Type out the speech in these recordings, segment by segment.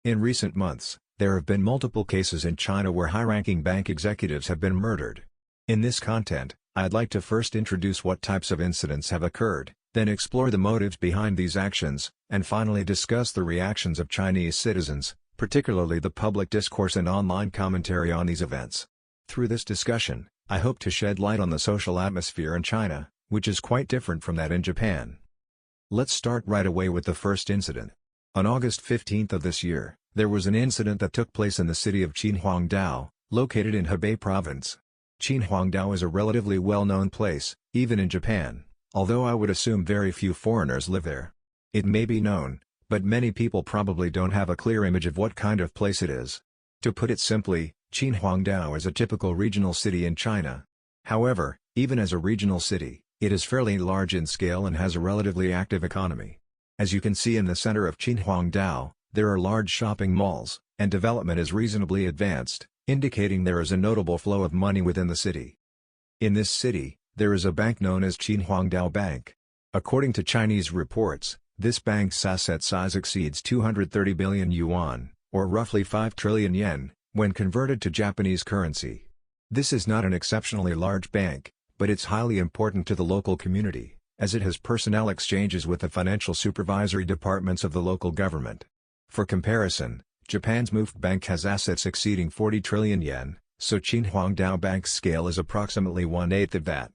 In recent months, there have been multiple cases in China where high-ranking bank executives have been murdered. In this content, I'd like to first introduce what types of incidents have occurred, then explore the motives behind these actions, and finally discuss the reactions of Chinese citizens, particularly the public discourse and online commentary on these events. Through this discussion, I hope to shed light on the social atmosphere in China, which is quite different from that in Japan. Let's start right away with the first incident. On August 15 of this year, there was an incident that took place in the city of Qinhuangdao, located in Hebei province. Qinhuangdao is a relatively well-known place, even in Japan, although I would assume very few foreigners live there. It may be known, but many people probably don't have a clear image of what kind of place it is. To put it simply, Qinhuangdao is a typical regional city in China. However, even as a regional city, it is fairly large in scale and has a relatively active economy. As you can see in the center of Qinhuangdao, there are large shopping malls, and development is reasonably advanced, indicating there is a notable flow of money within the city. In this city, there is a bank known as Qinhuangdao Bank. According to Chinese reports, this bank's asset size exceeds 230 billion yuan, or roughly 5 trillion yen, when converted to Japanese currency. This is not an exceptionally large bank, but it's highly important to the local community, as it has personnel exchanges with the financial supervisory departments of the local government. For comparison, Japan's MUF Bank has assets exceeding 40 trillion yen, so Qinhuangdao Bank's scale is approximately 1/8 of that.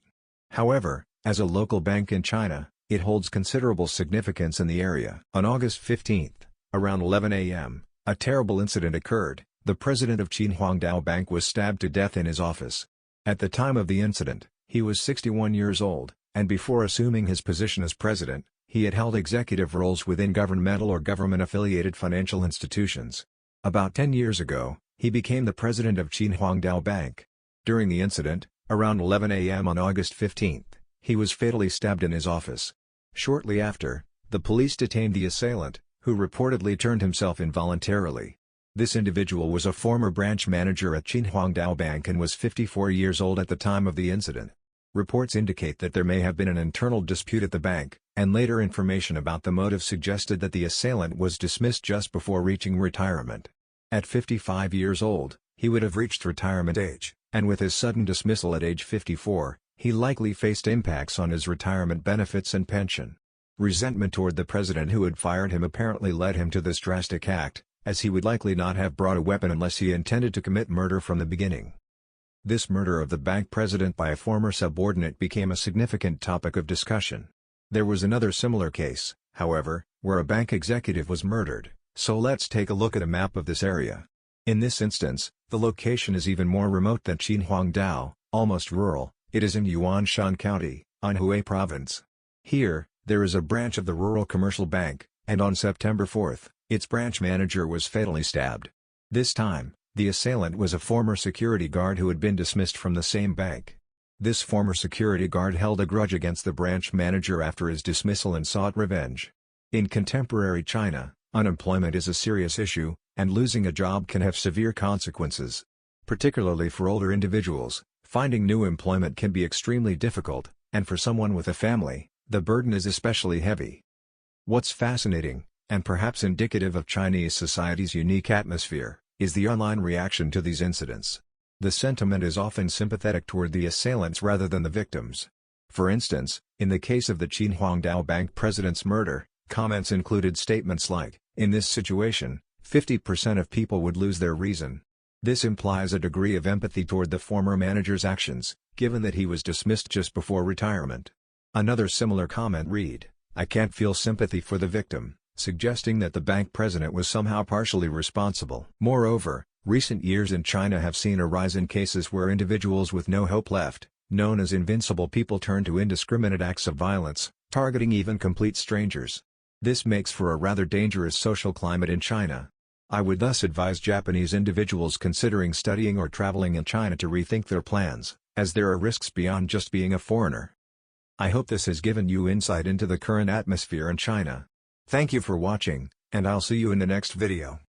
However, as a local bank in China, it holds considerable significance in the area. On August 15, around 11 a.m., a terrible incident occurred. The president of Qinhuangdao Bank was stabbed to death in his office. At the time of the incident, he was 61 years old, and before assuming his position as president, he had held executive roles within governmental or government-affiliated financial institutions. About 10 years ago, he became the president of Qinhuangdao Bank. During the incident, around 11 a.m. on August 15, he was fatally stabbed in his office. Shortly after, the police detained the assailant, who reportedly turned himself in voluntarily. This individual was a former branch manager at Qinhuangdao Bank and was 54 years old at the time of the incident. Reports indicate that there may have been an internal dispute at the bank, and later information about the motive suggested that the assailant was dismissed just before reaching retirement. At 55 years old, he would have reached retirement age, and with his sudden dismissal at age 54, he likely faced impacts on his retirement benefits and pension. Resentment toward the president who had fired him apparently led him to this drastic act, as he would likely not have brought a weapon unless he intended to commit murder from the beginning. This murder of the bank president by a former subordinate became a significant topic of discussion. There was another similar case, however, where a bank executive was murdered, so let's take a look at a map of this area. In this instance, the location is even more remote than Qinhuangdao, almost rural. It is in Yuanshan County, Anhui Province. Here, there is a branch of the Rural Commercial Bank, and on September 4, its branch manager was fatally stabbed. This time, the assailant was a former security guard who had been dismissed from the same bank. This former security guard held a grudge against the branch manager after his dismissal and sought revenge. In contemporary China, unemployment is a serious issue, and losing a job can have severe consequences. Particularly for older individuals, finding new employment can be extremely difficult, and for someone with a family, the burden is especially heavy. What's fascinating, and perhaps indicative of Chinese society's unique atmosphere, is the online reaction to these incidents. The sentiment is often sympathetic toward the assailants rather than the victims. For instance, in the case of the Qinhuangdao Bank president's murder, comments included statements like, "In this situation, 50% of people would lose their reason." This implies a degree of empathy toward the former manager's actions, given that he was dismissed just before retirement. Another similar comment read, "I can't feel sympathy for the victim," suggesting that the bank president was somehow partially responsible. Moreover, recent years in China have seen a rise in cases where individuals with no hope left, known as invincible people, turn to indiscriminate acts of violence, targeting even complete strangers. This makes for a rather dangerous social climate in China. I would thus advise Japanese individuals considering studying or traveling in China to rethink their plans, as there are risks beyond just being a foreigner. I hope this has given you insight into the current atmosphere in China. Thank you for watching, and I'll see you in the next video.